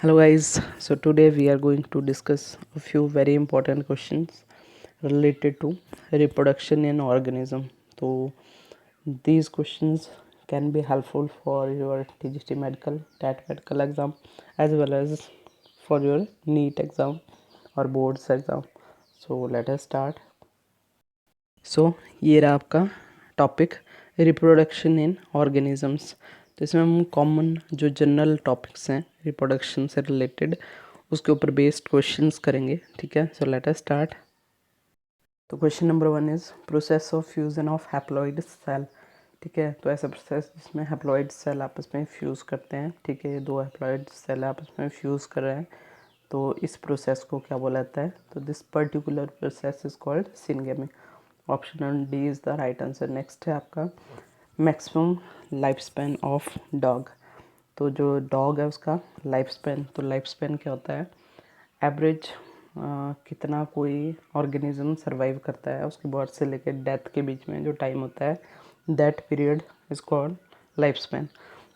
Hello guys, so today we are going to discuss a few very important questions related to reproduction in organism. So these questions can be helpful for your TGT medical, TAT medical exam as well as for your NEET exam or boards exam. So let us start. सो ये रहा आपका topic reproduction in organisms. तो इसमें हम common जो general topics हैं reproduction से related उसके ऊपर बेस्ड क्वेश्चंस करेंगे। ठीक है, सो लेट अस स्टार्ट। तो question number 1 is process of fusion of haploid cell. ठीक है, तो ऐसा प्रोसेस जिसमें हैप्लॉइड सेल आपस में फ्यूज़ करते हैं। ठीक है, दो हैप्लॉइड सेल आपस में फ्यूज़ कर रहे हैं, तो इस प्रोसेस को क्या बोला जाता है? तो this particular process is called syngamy. Option D is the right answer. Next है आपका maximum life span of dog. तो जो डॉग है उसका लाइफ स्पैन, तो लाइफ स्पैन क्या होता है? एवरेज कितना कोई ऑर्गेनिज्म सर्वाइव करता है उसकी बर्थ से लेकर डेथ के बीच में जो टाइम होता है, that period is called life span.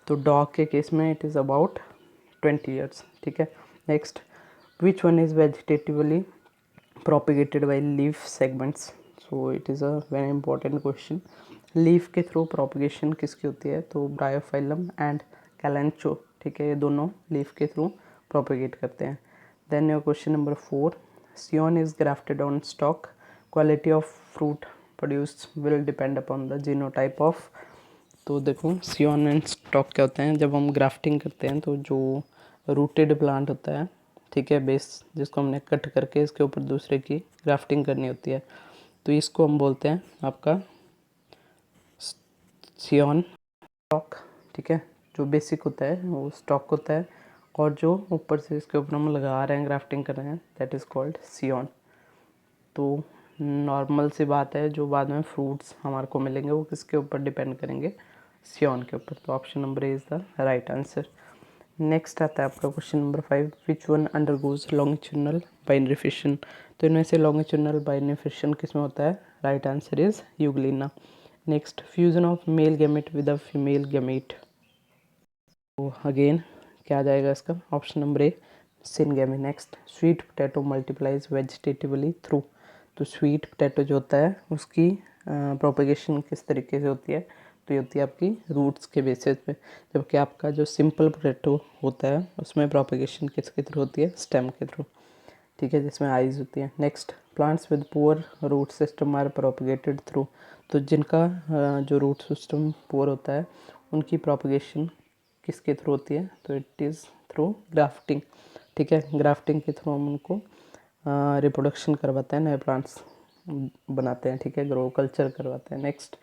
तो डॉग के केस में इट इज़ अबाउट 20 ईयर्स। ठीक है, next which one is vegetatively propagated by leaf segments? So it is a very important question. Leaf के थ्रू प्रोपगेशन किसकी होती है? तो ब्रायोफाइलम एंड कैलेंचो। ठीक है, ये दोनों लीफ के थ्रू प्रोपगेट करते हैं। Then your question number 4, scion is grafted on stock, quality of fruit produced will depend upon the genotype of. तो देखो सियोन एंड स्टॉक क्या होते हैं? जब हम ग्राफ्टिंग करते हैं तो जो रूटेड प्लांट होता है, ठीक है, बेस जिसको हमने कट करके इसके ऊपर दूसरे की ग्राफ्टिंग करनी होती है, तो इसको हम बोलते हैं आपका सियोन स्टॉक। ठीक है, जो बेसिक होता है वो स्टॉक होता है, और जो ऊपर से इसके ऊपर हम लगा रहे हैं, ग्राफ्टिंग कर रहे हैं, दैट इज़ कॉल्ड सियोन। तो नॉर्मल सी बात है, जो बाद में फ्रूट्स हमारे को मिलेंगे वो किसके ऊपर डिपेंड करेंगे? सियोन के ऊपर। तो option number A is the right answer. Next आता है आपका question number 5, which one undergoes longitudinal binary fission. तो इनमें से लॉन्गिट्यूडनल बाइनरी फिशन किस में होता है? Right answer is Euglena. Next fusion of male gamete with a female gamete. तो अगेन क्या आ जाएगा इसका? ऑप्शन नंबर ए syngamy. Next sweet potato multiplies vegetatively through. तो स्वीट पोटैटो जो होता है उसकी प्रोपगेशन किस तरीके से होती है? तो ये होती है आपकी रूट्स के बेसिस पे, जबकि आपका जो सिंपल पोटैटो होता है उसमें प्रोपगेशन किसके थ्रू होती है? स्टेम के थ्रू। ठीक है, जिसमें आइज होती है। Next plants with poor root system are propagated through. तो जिनका जो रूट सिस्टम पुअर होता है उनकी प्रोपगेशन किसके थ्रू होती है? तो इट इज़ थ्रू ग्राफ्टिंग। ठीक है, ग्राफ्टिंग के थ्रू हम उनको रिप्रोडक्शन करवाते हैं, नए प्लांट्स बनाते हैं। ठीक है, ग्रो कल्चर करवाते हैं। Next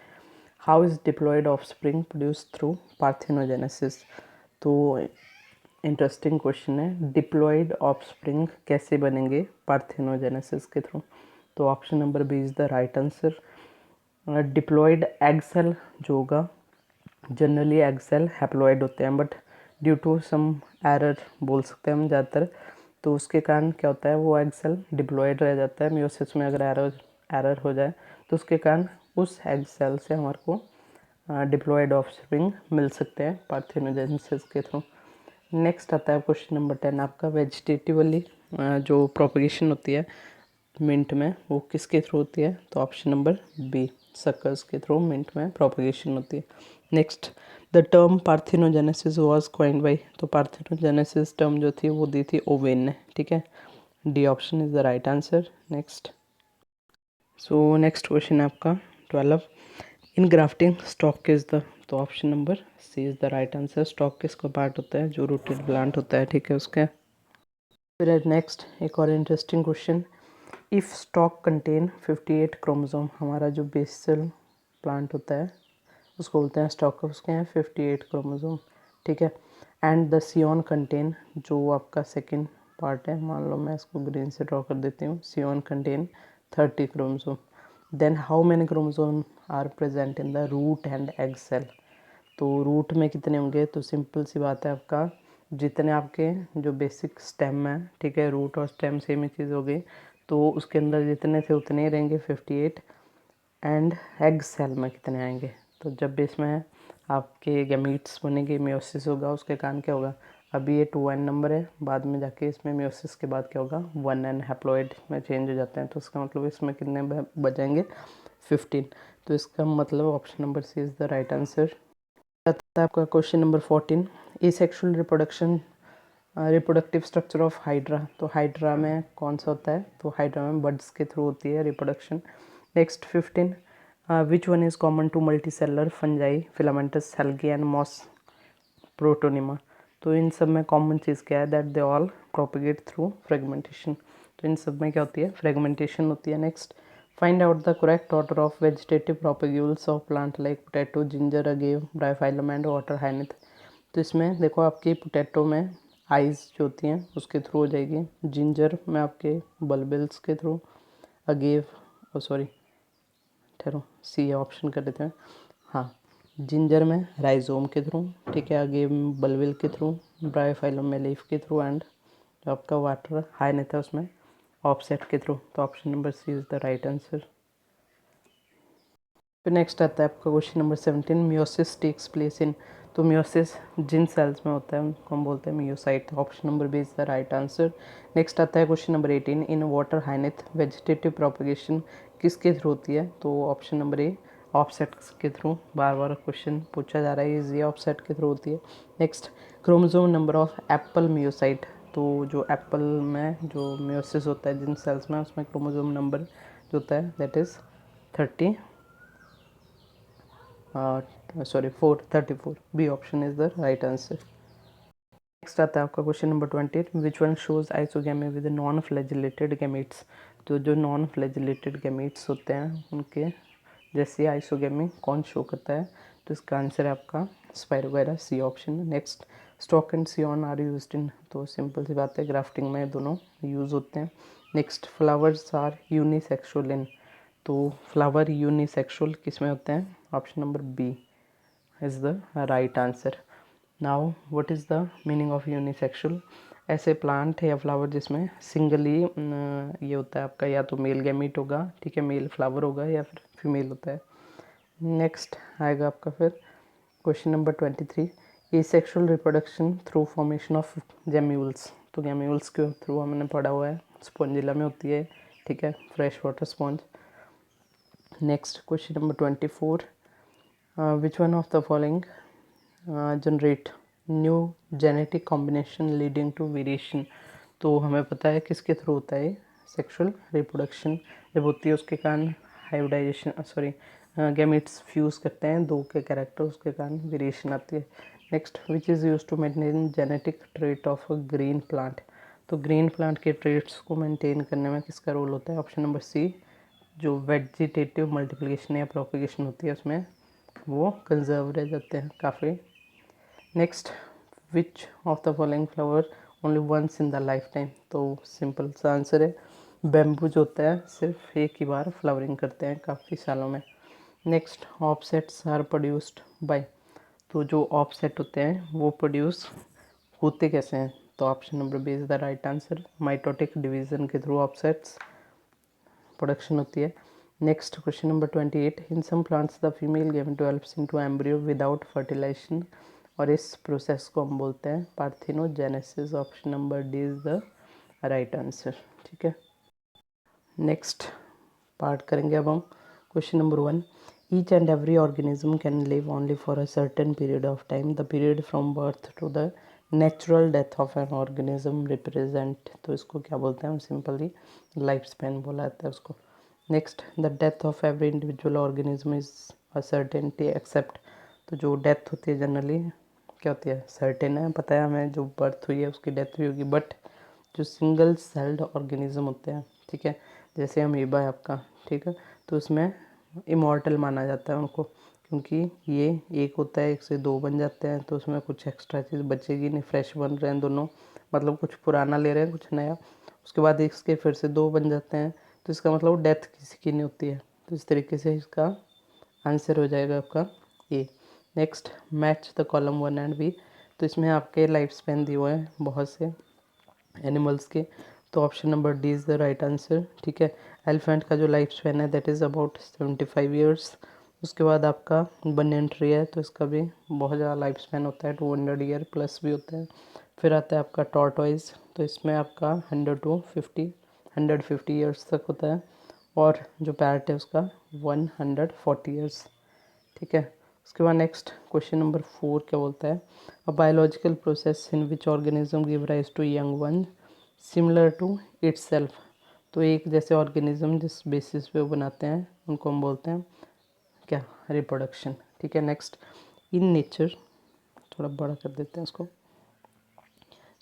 how is diploid offspring produce through parthenogenesis. तो इंटरेस्टिंग क्वेश्चन है, डिप्लॉयड ऑफ स्प्रिंग कैसे बनेंगे पार्थेनोजेनेसिस के थ्रू? तो option number B is the right answer. Diploid egg cell जो होगा, जनरली एग सेल हैप्लॉयड होते हैं, but due to some error बोल सकते हैं हम ज़्यादातर, तो उसके कारण क्या होता है, वो एग सेल डिप्लॉयड रह जाता है। मियोसिस में अगर एरर हो जाए तो उसके कारण उस एग सेल से हमारे को डिप्लॉयड ऑफस्प्रिंग मिल सकते हैं पार्थेनोजेनेसिस के थ्रू। नेक्स्ट आता है क्वेश्चन नंबर 10 आपका, वेजिटेटिवली जो प्रोपगेशन होती है मिंट में वो किसके थ्रू होती है? तो ऑप्शन नंबर बी सकर्स के थ्रू मिंट में प्रोपगेशन होती है। Next the term parthenogenesis was coined by. तो पार्थेनोजेनेसिस टर्म जो थी वो दी थी ओवेन ने। ठीक है, D option is the right answer. Next next question है आपका 12, in grafting stock is the. तो option number C is the right answer. Stock किसका पार्ट होता है? जो रूटेड प्लांट होता है। ठीक है, उसके फिर नेक्स्ट एक और interesting question, if stock contain 58 chromosome. हमारा जो बेसल प्लांट होता है उसको बोलते हैं स्टॉक, उसके हैं 58 क्रोमोसोम। ठीक है, एंड द सियोन कंटेन, जो आपका सेकंड पार्ट है, मान लो मैं इसको ग्रीन से ड्रॉ कर देती हूँ, scion contain 30 chromosome. Then how many chromosome are present in the root and egg cell. तो रूट में कितने होंगे? तो सिंपल सी बात है, आपका जितने आपके जो बेसिक स्टेम है, ठीक है, रूट और स्टेम सेम ही चीज़ हो गई, तो उसके अंदर जितने थे उतने ही रहेंगे 58। एंड एग सेल में कितने आएंगे? तो जब भी इसमें आपके गैमीट्स बनेंगे, मियोसिस होगा, उसके कारण क्या होगा, अभी ये 2n नंबर है, बाद में जाके इसमें मियोसिस के बाद क्या होगा 1n हैप्लॉइड में चेंज हो जाते हैं, तो इसका मतलब इसमें कितने बचेंगे 15। तो इसका मतलब option number C is the right answer. आपका question number 14, asexual reproduction reproductive structure of hydra. तो हाइड्रा में कौन सा होता है, तो हाइड्रा में बर्ड्स के थ्रू होती है reproduction. Next 15, which one is common to multicellular fungi filamentous algae and moss protonema. तो इन सब में कॉमन चीज़ क्या है, that they all propagate through fragmentation. तो इन सब में क्या होती है, फ्रेगमेंटेशन होती है। Next, find out the correct order of vegetative propagules of plant like potato, ginger, agave, bryophyllum and water hyacinth. तो इसमें देखो आपकी पोटैटो में आइज़ जो होती हैं उसके थ्रू हो जाएगी, जिंजर में आपके बल्बिल्स के थ्रू, अगेव सॉरी ठहरो सी ऑप्शन कर देते हैं, हाँ जिंजर में राइजोम के थ्रू, ठीक है, अगेव बल्बिल के थ्रू, ब्रायोफाइलम में लीफ के थ्रू, एंड जो आपका वाटर हाइनिथ है उसमें ऑफसेट के थ्रू। तो option number C is the right answer. फिर नेक्स्ट आता है आपका question number 17, meiosis takes place in. तो मियोसिस जिन सेल्स में होता है उनको हम बोलते हैं meiocyte. Option number B is the right answer. Next आता है question number 18, in water hyacinth vegetative propagation किसके थ्रू होती है। तो ऑप्शन नंबर ए ऑफसेट के थ्रू। बार बार क्वेश्चन पूछा जा रहा है, ये ऑफसेट के थ्रू होती है। Next, chromosome number of Apple meiocyte. तो जो एप्पल में जो मियोसिस होता है जिन सेल्स में, उसमें क्रोमोसोम नंबर जो होता है that is 34। B option is the right answer. Next आता है आपका question number 20, which one shows isogamy with non flagellated gametes. तो जो नॉन फ्लैजिलेटेड गैमीट्स होते हैं उनके जैसे आइसोगेमी कौन शो करता है। तो इसका आंसर है आपका spirogyra, C option. Next, stock and scion are used in. तो सिंपल सी बात है, ग्राफ्टिंग में दोनों यूज़ होते हैं। Next, flowers are unisexual in. तो फ्लावर यूनिसेक्सुअल किस में होते हैं, option number B is the right answer. Now what is the meaning of unisexual? ऐसे प्लांट या फ्लावर जिसमें सिंगली ये होता है आपका, या तो मेल गैमीट होगा, ठीक है, मेल फ्लावर होगा, या फिर फीमेल होता है। नेक्स्ट आएगा आपका फिर question number 23, asexual reproduction through formation of gemmules. तो गैम्यूल्स के थ्रू हमने पढ़ा हुआ है स्पॉन्जिला में होती है, ठीक है, fresh water sponge. Next question number 24, which one of the following generate new genetic combination leading to variation। तो हमें पता है किसके थ्रू होता है सेक्सुअल रिप्रोडक्शन, जब होती है उसके कारण हाइब्रिडाइजेशन गैमेट्स फ्यूज़ करते हैं दो के कैरेक्टर, उसके कारण वेरिएशन आती है। Next, which is use to maintain genetic trait of a green plant. तो ग्रीन प्लांट के ट्रेट्स को मेंटेन करने में किसका रोल होता है, ऑप्शन नंबर सी, जो वेजिटेटिव मल्टीप्लिकेशन या प्रोपिगेशन होती है उसमें वो कंजर्व रह जाते हैं काफ़ी। Next, which of the following flower only once in the life time. तो सिंपल सा आंसर है बैम्बू जो होता है सिर्फ एक ही बार फ्लावरिंग करते हैं काफ़ी सालों में। Next, offsets are produced by. तो जो ऑफसेट होते हैं वो प्रोड्यूस होते कैसे हैं, तो option number B is the right answer. Mitotic division के थ्रू ऑफसेट्स प्रोडक्शन होती है। Next question number 28, in some plants the female gamete develops into embryo without fertilization, और इस प्रोसेस को हम बोलते हैं parthenogenesis. Option number D is the right answer, ठीक है। नेक्स्ट पार्ट करेंगे अब हम question number 1, each and every organism can live only for a certain period of time, the period from birth to the natural death of an organism represent. तो इसको क्या बोलते हैं, हम सिंपली लाइफ स्पैन बोला जाता है उसको। Next, the death of every individual organism is a certainty except. तो जो डेथ होती है जनरली क्या होती है, सर्टेन है, पता है हमें जो बर्थ हुई है उसकी डेथ भी होगी, बट जो सिंगल सेल्ड ऑर्गेनिज्म होते हैं, ठीक है, जैसे अमीबा है आपका, ठीक है, तो उसमें इमॉर्टल माना जाता है उनको, क्योंकि ये एक होता है, एक से दो बन जाते हैं, तो उसमें कुछ एक्स्ट्रा चीज़ बचेगी नहीं, फ्रेश बन रहे हैं दोनों, मतलब कुछ पुराना ले रहे हैं कुछ नया, उसके बाद इसके फिर से दो बन जाते हैं, तो इसका मतलब डेथ किसी की नहीं होती है। तो इस तरीके से इसका आंसर हो जाएगा आपका A. Next, match the column 1 and B. तो इसमें आपके लाइफ स्पैन दिए हुए हैं बहुत से एनिमल्स के, तो option number D is the right answer, ठीक है। एलिफेंट का जो लाइफ स्पैन है दैट इज़ अबाउट 75 ईयर्स। उसके बाद आपका बनियन ट्री है, तो इसका भी बहुत ज़्यादा लाइफ स्पैन होता है, 200 ईयर प्लस भी होता है। फिर आता है आपका टॉर्टोइज, तो इसमें आपका 100 ईयर्स तक होता है, और जो पैरट है उसका 140 ईयर्स, ठीक है। उसके बाद नेक्स्ट क्वेश्चन नंबर 4 क्या बोलता है, a biological process in which organism give rise to young one similar to itself. तो एक जैसे ऑर्गेनिज्म जिस बेसिस पे वो बनाते हैं उनको हम बोलते हैं क्या, रिप्रोडक्शन, ठीक है। नेक्स्ट, इन नेचर, थोड़ा बड़ा कर देते हैं इसको।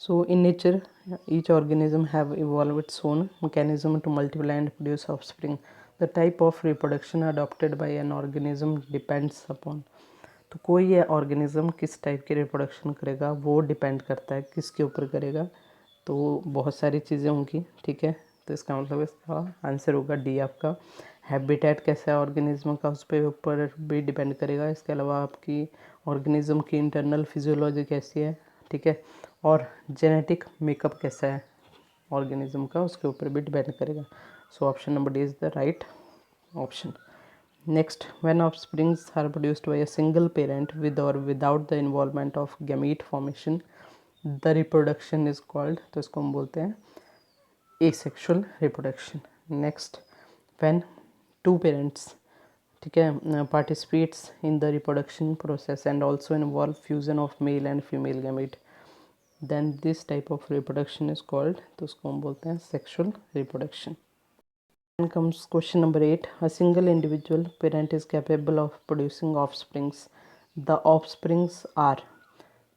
So in nature, each organism have evolved its own mechanism to multiply and produce offspring. The type of reproduction adopted by an organism depends upon. तो कोई ये ऑर्गेनिज्म किस टाइप की रिप्रोडक्शन करेगा वो डिपेंड करता है किसके ऊपर करेगा, तो बहुत सारी चीज़ें होंगी, ठीक है। तो इसका मतलब इसका आंसर होगा डी आपका। हैबिटेट कैसा है ऑर्गेनिज्म का उस पर ऊपर भी डिपेंड करेगा। इसके अलावा आपकी ऑर्गेनिज्म की इंटरनल फिजियोलॉजी कैसी है, ठीक है, और जेनेटिक मेकअप कैसा है ऑर्गेनिज्म का उसके ऊपर भी डिपेंड करेगा। सो option number D is the right option. Next, when offsprings are produced by a single parent with or without the involvement of gamete formation, the reproduction is called, तो इसको हम बोलते हैं asexual reproduction. Next, when two parents, ठीक है, participates in the reproduction process and also involve fusion of male and female gamete, then this type of reproduction is called, तो उसको हम बोलते हैं sexual reproduction. Then comes question number 8. A single individual parent is capable of producing offsprings. The offsprings are,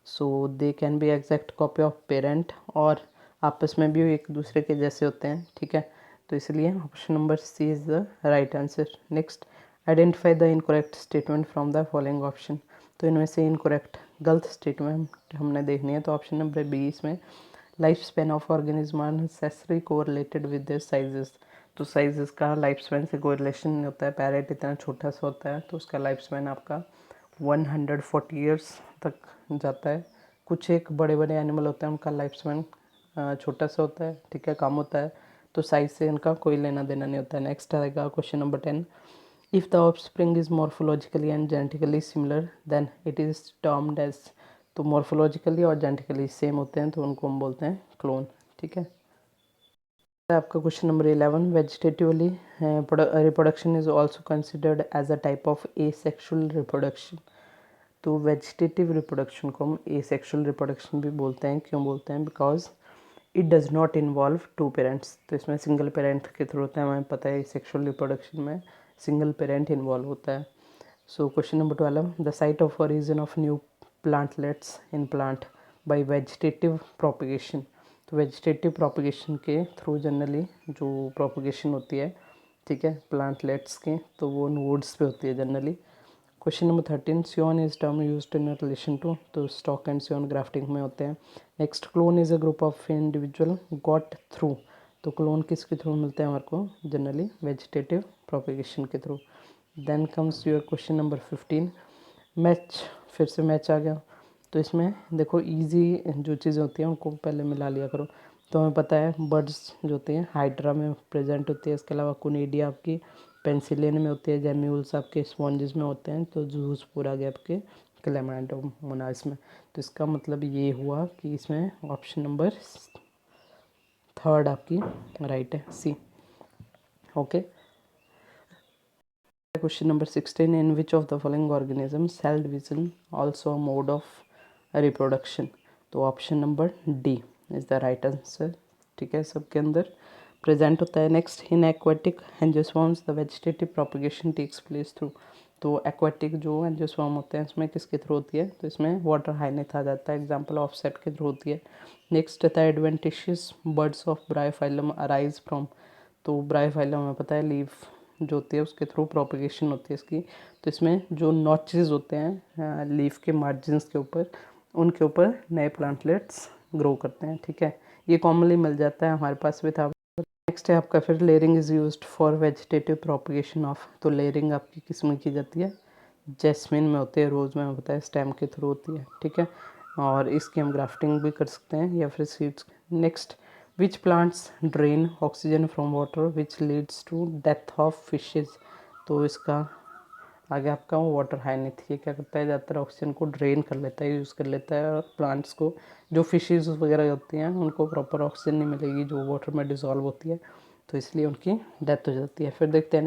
so they can be exact copy of parent और आपस में भी एक दूसरे के जैसे होते हैं, ठीक है। तो इसलिए option number C is the right answer. Next, identify the incorrect statement from the following option. तो इनमें से इनकरेक्ट गलत स्टेटमेंट हमने देखनी है, तो ऑप्शन नंबर बी इसमें life span of organism are necessary correlated with their sizes. तो साइजेस का लाइफ स्पेन से कोई रिलेशन नहीं होता है। पैरेट इतना छोटा सा होता है तो उसका लाइफ स्पेन आपका 140 ईयर्स तक जाता है। कुछ एक बड़े बड़े एनिमल होते हैं उनका लाइफ स्पेन छोटा सा होता है, ठीक है, कम होता है, तो साइज से इनका कोई लेना देना नहीं होता है। नेक्स्ट आएगा question number 10। If the offspring is morphologically and genetically similar then it is termed as, तो मॉर्फोलॉजिकली और जेनेटिकली सेम होते हैं तो उनको हम बोलते हैं क्लोन, ठीक है। आपका question number 11, vegetatively reproduction is also considered as a type of asexual reproduction. तो वेजिटेटिव रिप्रोडक्शन को हम एसेक्सुअल रिप्रोडक्शन भी बोलते हैं। क्यों बोलते हैं? Because it does not involve two parents. तो इसमें सिंगल पेरेंट के थ्रू होता है, हमें पता है सेक्सुअल रिप्रोडक्शन में सिंगल पेरेंट इन्वॉल्व होता है। So question number 12, the site of origin of new plantlets in plant by vegetative propagation. तो वेजिटेटिव प्रोपगेशन के थ्रू जनरली जो प्रोपगेशन होती है, ठीक है, प्लांटलेट्स के, तो वो नोड्स पे होती है generally. Question number 13, scion is term used in relation to, तो स्टॉक एंड सियोन ग्राफ्टिंग में होते हैं। Next, clone is a group of individual got through. तो क्लोन किसके थ्रू मिलते हैं हमारे को? जनरली वेजिटेटिव प्रोपगेशन के through. Then comes your question number 15, match, फिर से मैच आ गया। तो इसमें देखो इजी जो चीज़ें होती हैं उनको पहले मिला लिया करो। तो हमें पता है बर्ड्स जो होती हैं हाइड्रा में प्रेजेंट होती है, इसके अलावा कोनिडिया आपकी पेंसिलियन में होती है, जेम्यूल्स आपके स्पॉन्जेस में होते हैं, तो जूस पूरा गया आपके क्लेमाइडोमोनास में। तो इसका मतलब ये हुआ कि इसमें ऑप्शन नंबर 3 आपकी राइट है, C. Okay, question number 16, in which of the following organism cell division also a mode of reproduction. तो option number D is the right answer, ठीक है, सबके अंदर प्रेजेंट होता है। Next, in aquatic angiosperms the vegetative propagation takes place through. तो aquatic जो angiosperm होते हैं इसमें किसके थ्रू होती है? तो इसमें वाटर हाइनेथ आ जाता है, एग्जाम्पल ऑफसेट के थ्रू होती है। Next the adventitious birds of Bryophyllum arise from. तो ब्रायोफाइलम हमें पता है लीफ जो होती है उसके थ्रू प्रोपगेशन होती है इसकी। तो इसमें जो नॉचेस होते हैं लीफ के मार्जिन्स के ऊपर, उनके ऊपर नए प्लांटलेट्स ग्रो करते हैं, ठीक है। ये कॉमनली मिल जाता है, हमारे पास भी था। नेक्स्ट है आपका फिर layering is used for vegetative propagation of. तो लेयरिंग आपकी किस में की जाती है? जैस्मिन में होती है, रोज़ में हमें पता है स्टेम के थ्रू होती है, ठीक है, और इसकी हम ग्राफ्टिंग भी कर सकते हैं या फिर seeds. Next, which plants drain oxygen from water which leads to death of fishes. तो इसका आगे आपका वाटर हाइनिथ, ये क्या करता है, ज़्यादातर ऑक्सीजन को ड्रेन कर लेता है, यूज़ कर लेता है, और प्लांट्स को, जो फिशेस वगैरह होती हैं उनको प्रॉपर ऑक्सीजन नहीं मिलेगी जो वाटर में डिज़ोल्व होती है, तो इसलिए उनकी डेथ हो जाती है। फिर देखते हैं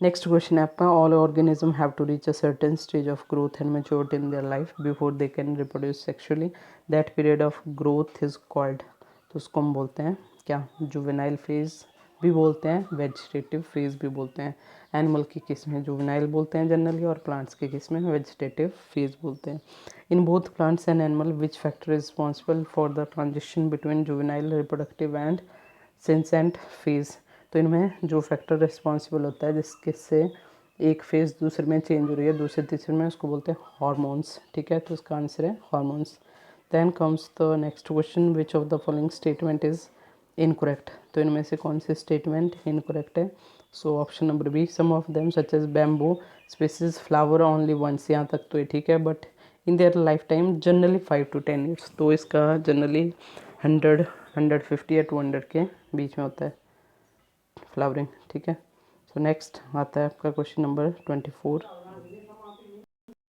नेक्स्ट क्वेश्चन है आपका, all organism have to reach a certain stage of growth and maturity in their life before they can reproduce sexually, that period of growth is called, तो उसको हम बोलते हैं क्या, जुवेनाइल फेज भी बोलते हैं, वेजिटेटिव फेज भी बोलते हैं। एनिमल की केस में जुवेनाइल बोलते हैं जनरली, और प्लांट्स के केस में वेजिटेटिव फेज बोलते हैं। In both plants and animal which factor is responsible for the transition between juvenile reproductive and senescent phase, तो इनमें जो फैक्टर रिस्पॉन्सिबल होता है जिसके से एक फेज दूसरे में चेंज हो रही है, दूसरे तीसरे में, उसको बोलते हैं हार्मोन्स। ठीक है, तो इसका आंसर है hormones. Then comes the next question, which of the following statement is incorrect, तो इनमें से कौन सी स्टेटमेंट इनकरेक्ट है। So option number B, some of them such as bamboo species flower only once, यहाँ तक तो ये ठीक है, but in their life time generally 5 to 10 years, तो इसका जनरली 100, 150 या 200 के बीच में होता है फ्लावरिंग। ठीक है, सो नेक्स्ट आता है आपका क्वेश्चन नंबर 24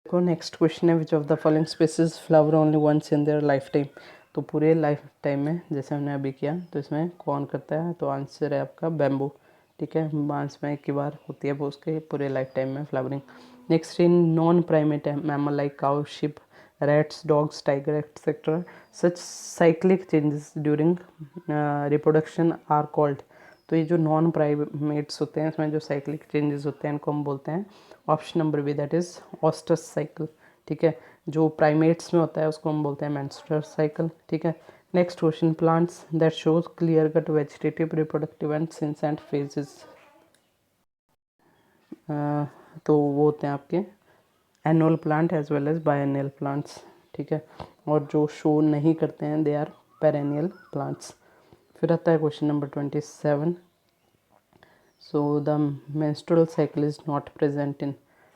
को। नेक्स्ट क्वेश्चन है, which of the following species flower only once in their life time, तो पूरे लाइफ टाइम में जैसे हमने अभी किया, तो इसमें कौन करता है, तो आंसर है आपका बैम्बू। ठीक है, बांस में एक ही बार होती है वो, उसके पूरे लाइफ टाइम में flowering. Next, in non primate mammal like cow, sheep, rats, dogs, tiger etcetera, such cyclic changes during reproduction are called, तो ये जो नॉन प्राइमेट्स होते हैं इसमें जो साइक्लिक चेंजेस होते हैं इनको हम बोलते हैं option number B, that is oestrus cycle. ठीक है, जो प्राइमेट्स में होता है उसको हम बोलते हैं मेंस्ट्रुअल साइकिल। ठीक है, next question, plants that shows clear cut vegetative reproductive and senescent phases, तो वो होते हैं आपके annual plant as well as biannual plants. ठीक है, और जो शो नहीं करते हैं दे आर पेरेनियल प्लांट्स। फिर आता है question number 27, so the menstrual cycle is not present in,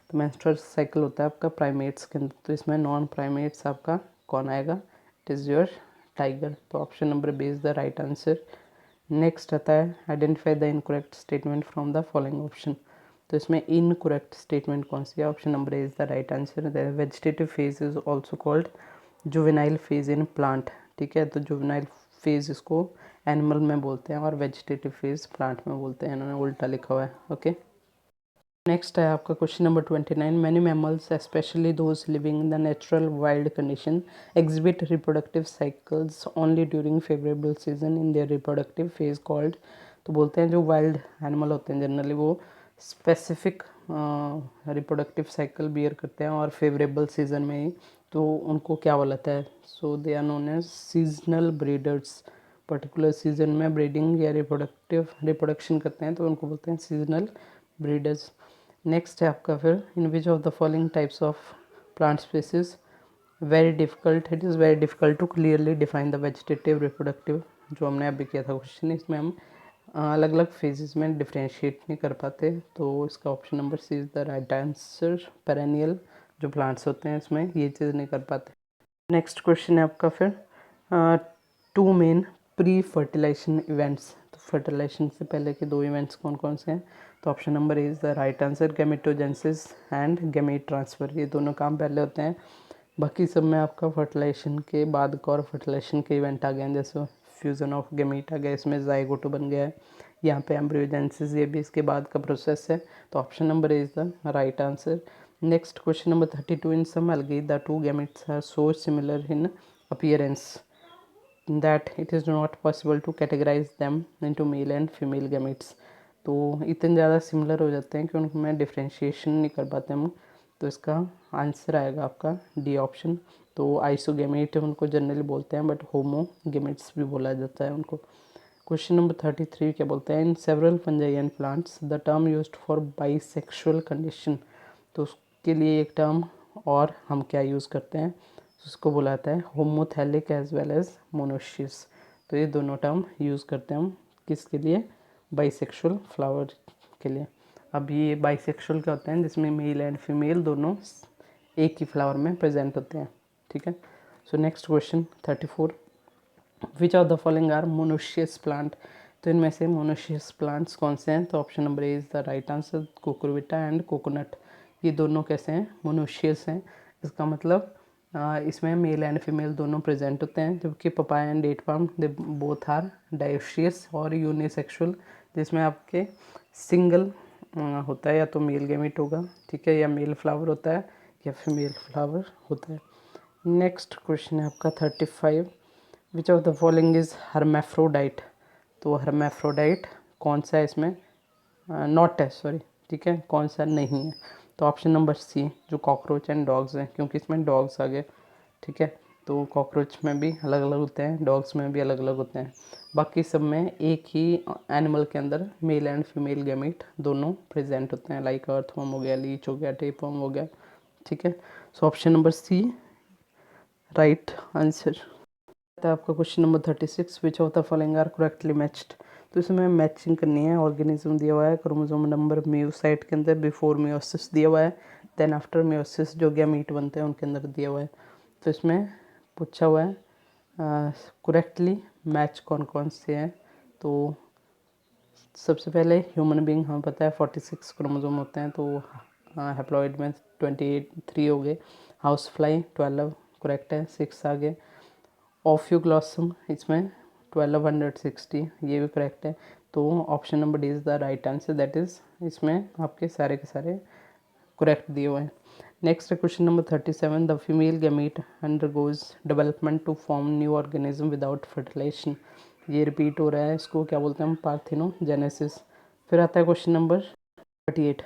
तो मेंस्ट्रुअल साइकिल होता है आपका प्राइमेट्स के अंदर, तो इसमें नॉन प्राइमेट्स आपका कौन आएगा, इट इज़ योर टाइगर, तो option number B is the right answer. Next आता है, identify the incorrect statement from the following option, तो इसमें इनकरेक्ट स्टेटमेंट कौन सी है, option number A is the right answer. The vegetative phase is also called juvenile phase in plant. ठीक है, तो जुवेनाइल फेज इसको एनिमल में बोलते हैं और वेजिटेटिव फेज प्लांट में बोलते हैं, इन्होंने उल्टा लिखा हुआ है। ओके, नेक्स्ट है आपका question number 29, many mammals specially those living in the natural wild condition exhibit reproductive cycles only during favourable season in their reproductive phase called, तो बोलते हैं जो वाइल्ड एनिमल होते हैं जनरली वो स्पेसिफिक रिप्रोडक्टिव साइकिल बियर करते हैं और फेवरेबल सीजन में ही, तो उनको क्या बोलता है, so they are known as seasonal breeders, particular season में ब्रीडिंग या रिप्रोडक्शन करते हैं तो उनको बोलते हैं सीजनल ब्रीडर्स। नेक्स्ट है आपका फिर, in which of the following types of plant species very difficult, it is very difficult to clearly define the vegetative reproductive, जो हमने अभी किया था क्वेश्चन, इसमें हम अलग अलग फेजेस में डिफ्रेंशिएट नहीं कर पाते, तो इसका option number C is the right answer. Perennial जो प्लांट्स होते हैं इसमें ये चीज़ नहीं कर पाते। नेक्स्ट क्वेश्चन है आपका फिर, two main pre fertilization events, तो फर्टिलाइजेशन से पहले के दो इवेंट्स कौन कौन से हैं, तो option number A is the right answer, gametogenesis and gamete transfer, ये दोनों काम पहले होते हैं, बाकी सब में आपका फर्टिलाइजेशन के बाद का और फर्टिलाइजेशन के इवेंट आ गए हैं, जैसे फ्यूज़न ऑफ गैमीट आ गया, इसमें जाइगोट बन गया है, यहाँ पे एम्ब्रियोजेनेसिस ये भी इसके बाद का प्रोसेस है, तो option number A is the right answer. Next question number 32, in some algae the two gametes are so similar in appearance that it is not possible to categorize them into male and female gametes, तो इतने ज़्यादा similar हो जाते हैं कि उनमें differentiation नहीं कर पाते हम, तो इसका आंसर आएगा आपका डी ऑप्शन। तो आइसोगेमेट उनको जनरली बोलते हैं बट होमोगेमेट्स भी बोला जाता है उनको। क्वेश्चन नंबर 33 क्या बोलते हैं, in several fungi and plants the term used for bisexual condition, तो उसके लिए एक टर्म और हम क्या यूज़ करते हैं, उसको बुलाता है homothallic as well as monoecious, तो ये दोनों टर्म यूज़ करते हैं हम किसके लिए, बाइसेक्सुअल फ्लावर के लिए। अब ये बाइसेक्सुअल क्या होते हैं, जिसमें मेल एंड फीमेल दोनों एक ही फ्लावर में प्रेजेंट होते हैं। ठीक है, so next question 34, which of the following are monoecious plant, तो इनमें से मोनोशियस प्लांट्स कौन से हैं, तो option number A is the right answer, cucurbita and coconut, ये दोनों कैसे हैं, मोनोशियस हैं। इसका मतलब इसमें मेल एंड फीमेल दोनों प्रेजेंट होते हैं, जबकि papaya and date palm they both are dioecious और यूनिसेक्सुअल, जिसमें आपके सिंगल होता है, या तो मेल गैमेट होगा, ठीक है, या मेल फ्लावर होता है या फीमेल फ्लावर होता है। नेक्स्ट क्वेश्चन है आपका 35, विच of the following is hermaphrodite. तो हर्मेफ्रोडाइट कौन सा है इसमें, नॉट है, सॉरी, ठीक है, कौन सा नहीं है। तो ऑप्शन नंबर सी, जो कॉकरोच एंड डॉग्स हैं, क्योंकि इसमें डॉग्स आ गए, ठीक है, तो कॉकरोच में भी अलग अलग होते हैं, डॉग्स में भी अलग अलग होते हैं। बाकी सब में एक ही एनिमल के अंदर मेल एंड फीमेल गैमेट दोनों प्रेजेंट होते हैं, लाइक अर्थवर्म हो गया, लीच हो गया, टेपवर्म हो गया, ठीक है। So option number C right answer. आपका question number 36, which of the following are correctly matched. तो इसमें मैचिंग करनी है। ऑर्गेनिज्म दिया हुआ है क्रोमोसोम नंबर म्यूसाइट के अंदर, बिफोर म्यूसिस दिया हुआ है, देन आफ्टर म्यूसिस जो गैमीट बनते हैं उनके अंदर दिया हुआ है। तो इसमें पूछा हुआ है करेक्टली मैच कौन कौन से हैं। तो सबसे पहले ह्यूमन बीइंग हमें पता है 46 क्रोमोसोम होते हैं, तो हैप्लॉइड में 23 हो गए। हाउस फ्लाई 12 करेक्ट है, 6 आ गए। ऑफ्यूग्लॉसम इसमें 1260, ये भी करेक्ट है। तो option number D is the right answer, that is इसमें आपके सारे के सारे करेक्ट दिए हुए हैं। Next question number 37, the female gamete undergoes development to form new organism without fertilization. ये रिपीट हो रहा है, इसको क्या बोलते हैं हम, पार्थिनोजेनेसिस। फिर आता है question number 38,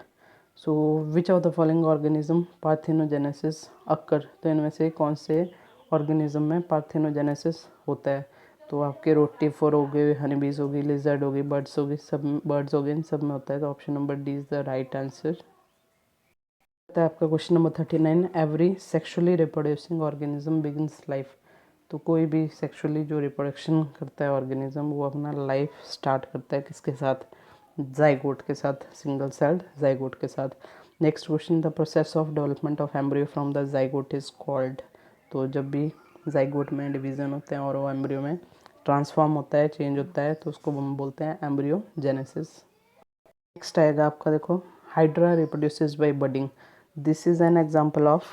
so which of the following organism parthenogenesis occur. तो इनमें से कौन से ऑर्गेनिज्म में पार्थिनोजेनेसिस होता है। तो आपके रोटीफोर हो गए, हनीबीज हो गई, लिजर्ड हो गई, बर्ड्स हो गई, सब बर्ड्स हो गए, इन सब में होता है। तो option number D is the right answer. है आपका question number 39, every sexually reproducing organism begins life. तो कोई भी सेक्सुअली जो रिप्रोडक्शन करता है ऑर्गेनिज्म, वो अपना लाइफ स्टार्ट करता है किसके साथ, जाइगोट के साथ, सिंगल सेल्ड जाइगोट के साथ। Next question, the process of development of embryo from the zygote is called. तो जब भी जाइगोट में डिवीज़न होते हैं और वो एम्ब्रियो में ट्रांसफॉर्म होता है, चेंज होता है, तो उसको हम बोलते हैं एम्ब्रियोजेनेसिस। नेक्स्ट आएगा आपका, देखो, hydra reproduces by budding, this is an example of.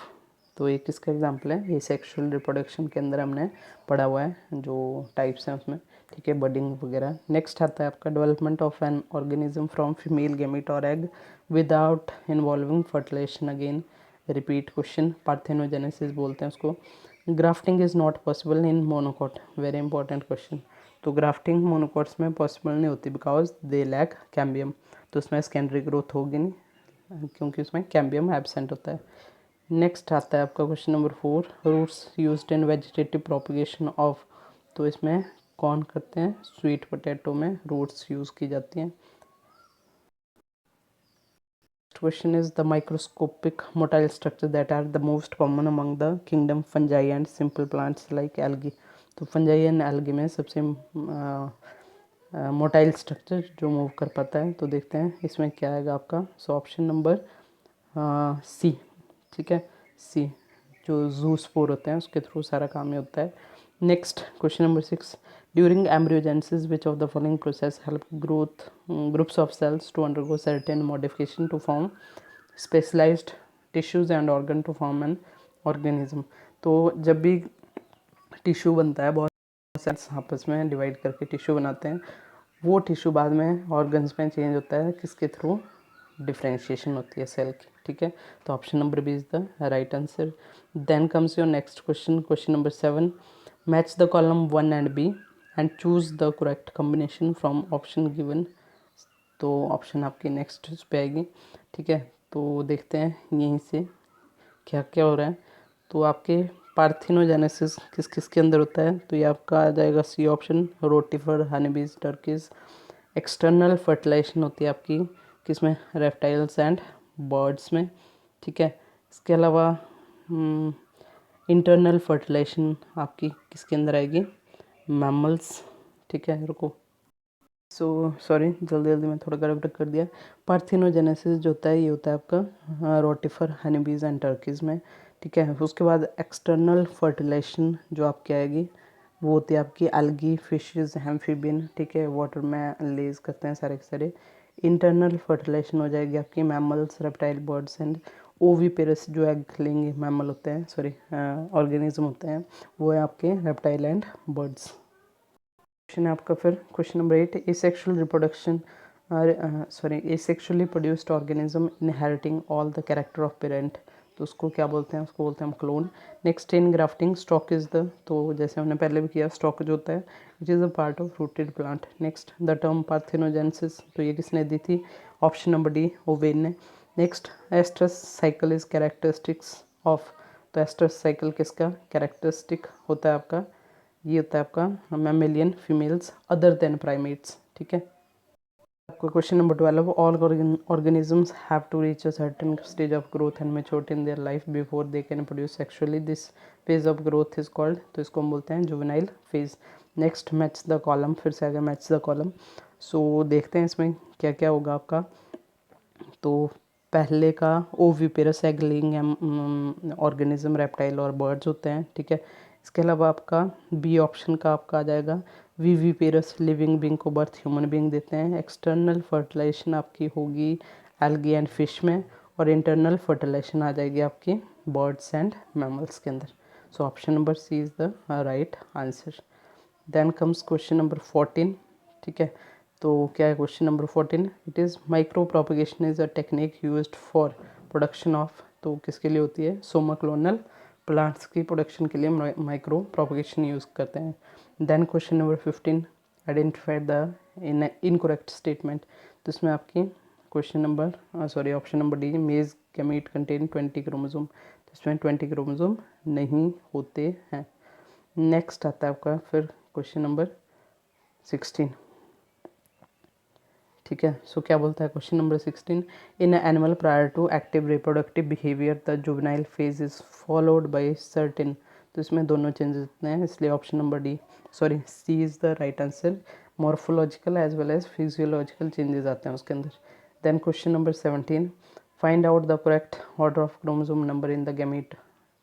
तो ये किसका एग्जांपल है, ये सेक्सुअल रिप्रोडक्शन के अंदर हमने पढ़ा हुआ है जो टाइप्स हैं उसमें, ठीक है, बडिंग वगैरह। नेक्स्ट आता है आपका, development of an organism from female gamete or egg without involving fertilization. Again repeat question, parthenogenesis बोलते हैं उसको। Grafting is not possible in monocot, very important question. तो ग्राफ्टिंग मोनोकॉट्स में पॉसिबल नहीं होती बिकॉज दे लैक कैम्बियम। तो उसमें secondary growth होगी नहीं क्योंकि उसमें कैम्बियम एब्सेंट होता है। नेक्स्ट आता है आपका question number 4, roots used in vegetative propagation of. तो इसमें कौन करते हैं, स्वीट पोटैटो में रूट्स यूज़ की जाती हैं। Question is the microscopic motile structure that are the most common among the kingdom fungi and simple plants like algae। तो fungi and algae में सबसे मोटाइल स्ट्रक्चर जो मूव कर पाता है, तो देखते हैं इसमें क्या आएगा आपका। सो ऑप्शन नंबर सी, ठीक है, सी, जो जूस्पोर होते हैं उसके थ्रू सारा काम ही होता है। Next question number 6, during embryogenesis which of the following process help groups of cells to undergo certain modification to form specialised tissues and organ to form an organism. तो जब भी टिश्यू बनता है, बहुत सेल्स आपस में डिवाइड करके tissue बनाते हैं, वो टिश्यू बाद में ऑर्गन्स में चेंज होता है, किसके थ्रू, डिफ्रेंशिएशन होती है सेल की, ठीक है। तो option number B is the right answer. Then comes your next question, question number 7, match the column 1 and B and choose the correct combination from option given. तो ऑप्शन आपकी next पे आएगी, ठीक है। तो देखते हैं यहीं से क्या क्या हो रहा है। तो आपके पार्थिनोजेनेसिस किस किस के अंदर होता है, तो ये आपका आ जाएगा C option, rotifer, honeybees, turkeys. External fertilization होती है आपकी किसमें, रेप्टाइल्स एंड बर्ड्स में, ठीक है। इसके अलावा इंटरनल फर्टिलाइजेशन आपकी किसके अंदर आएगी, मैमल्स, ठीक है। रुको, सॉरी, जल्दी जल्दी मैं थोड़ा गड़बड़ कर दिया। पार्थिनोजेनेसिस जो होता है ये होता है आपका रोटीफर, हनीबीज एंड टर्कीज में, ठीक है। उसके बाद एक्सटर्नल फर्टिलाइजेशन जो आपकी आएगी वो होती है आपकी एल्गी, फिशेस, एम्फीबियन, ठीक है, वाटर में लेज करते हैं सारे के सारे। इंटरनल फर्टिलाइजेशन हो जाएगी आपकी mammals, reptile, birds and oviparous जो एग लेंगे मैमल होते हैं, सॉरी ऑर्गेनिज्म होते हैं, वो है आपके रेप्टाइल एंड बर्ड्स। क्वेश्चन है आपका फिर question number 8, asexual reproduction asexually produced organism inheriting all the character of parent, तो उसको क्या बोलते हैं, उसको बोलते हैं हम clone. Next in grafting stock is the, तो जैसे हमने पहले भी किया, स्टॉक जो होता है it is a part of rooted plant. Next the term parthenogenesis, तो ये किसने दी थी, ऑप्शन नंबर डी ओवेन ने। Next estrus cycle is characteristics of, तो एस्ट्रस साइकिल किसका कैरेक्टरिस्टिक होता है आपका, ये होता है आपका mammalian females other than primates, ठीक है। आपका question number 12, all organisms have to reach a certain stage of growth and maturity in their life before they can produce sexually, this phase of growth is called, तो इसको हम बोलते हैं juvenile phase. Next match the column, फिर से आ गया match the column. सो देखते हैं इसमें क्या क्या होगा आपका। तो पहले का oviparous egg laying organism reptile और बर्ड्स होते हैं, ठीक है। इसके अलावा आपका बी ऑप्शन का आपका आ जाएगा विविपेरस लिविंग बींग को बर्थ ह्यूमन बींग देते हैं। एक्सटर्नल फर्टिलाइजेशन आपकी होगी एल्गी एंड फिश में, और इंटरनल फर्टिलाइजेशन आ जाएगी आपकी बर्ड्स एंड मैमल्स के अंदर। So option number C is the right answer. Then comes question number 14, ठीक है। तो क्या है question number 14, it is micro propagation is a technique used for production of, तो किसके लिए होती है, सोमाक्लोनल प्लांट्स की प्रोडक्शन के लिए माइक्रो प्रोपगेशन यूज़ करते हैं। Then question number 15, identify the incorrect statement, तो इसमें आपकी question number sorry option number D maize gamete contain 20 chromosome, तो इसमें 20 क्रोमोसोम नहीं होते हैं। नेक्स्ट आता है आपका फिर क्वेश्चन नंबर 16, ठीक है। सो क्या बोलता है question number 16, in animal prior to active reproductive behaviour the juvenile phase is followed by certain, तो इसमें दोनों चेंजेस हैं, इसलिए option number D sorry C is the right answer. Morphological as well as physiological changes आते हैं उसके अंदर। Then question number 17, find out the correct order of chromosome number in the gamete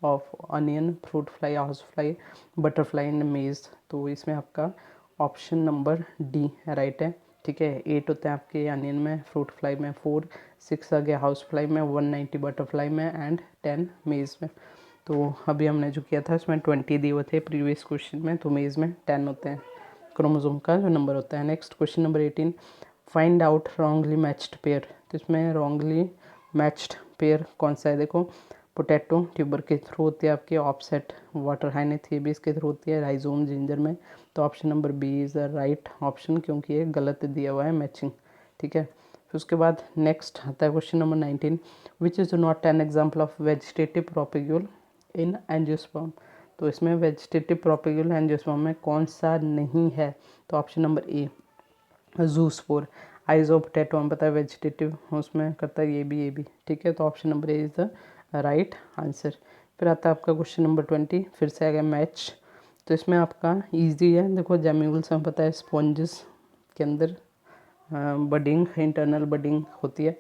of onion, fruit fly, house fly, butterfly and मेज, तो इसमें आपका option number D right है, ठीक है। 8 होते हैं आपके अनियन में, फ्रूट फ्लाई में 4, 6 आ गया हाउस फ्लाई में, 190 बटरफ्लाई में एंड 10 मेज में। तो अभी हमने जो किया था इसमें 20 दिए हुए थे प्रीवियस क्वेश्चन में, तो मेज में 10 होते हैं क्रोमोसोम का जो नंबर होता है। Next question number 18, find out wrongly matched pair, तो इसमें रॉन्गली मैच्ड पेयर कौन सा है, देखो पोटैटो ट्यूबर के थ्रू होती है आपकी, ऑफसेट वाटर हाइनेथेबिस के थ्रू होती है, राइजोम जिंजर में, तो option number B is the right option, क्योंकि ये गलत दिया हुआ है मैचिंग, ठीक है। फिर उसके बाद नेक्स्ट आता है question number 19, which is not an example of vegetative propagule in angiosperm, तो इसमें वेजिटेटिव प्रोपेग्यूल एंजियोस्पर्म में कौन सा नहीं है, तो ऑप्शन नंबर ए जूस्पोर। आइजो पोटैटो हम पता है वेजिटेटिव उसमें करता है, ये भी ठीक है, तो option number A is the right answer. फिर आता है आपका क्वेश्चन नंबर 20, फिर से आ गया मैच, तो इसमें आपका इजी है, देखो जेम्यूल्स हमें पता है स्पॉन्जेस के अंदर बडिंग इंटरनल बडिंग होती है,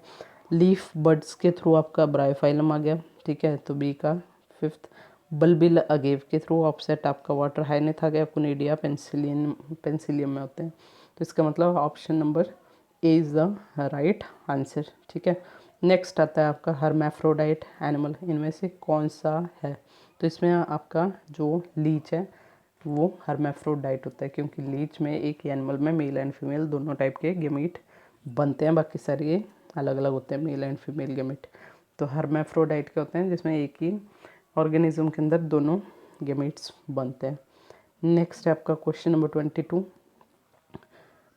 लीफ बड्स के थ्रू आपका ब्रायोफाइलम आ गया, ठीक है, तो बी का 5th। बल्बिल अगेव के थ्रू ऑफसेट आपका वाटर हाइनेथ आ गया, कुनिडिया पेंसिलियम में होते हैं, तो इसका मतलब option number A is the right answer, ठीक है। नेक्स्ट आता है आपका हर्मैफ्रोडाइट एनिमल, इनमें से कौन सा है, तो इसमें आपका जो लीच है वो हर्मैफ्रोडाइट होता है, क्योंकि लीच में एक ही एनिमल में मेल एंड फीमेल दोनों टाइप के गेमीट बनते हैं, बाकी सारे ये अलग अलग होते हैं मेल एंड फीमेल गेमीट। तो हर्मैफ्रोडाइट के होते हैं जिसमें एक ही ऑर्गेनिज्म के अंदर दोनों गेमीट्स बनते हैं। नेक्स्ट है आपका question number 22,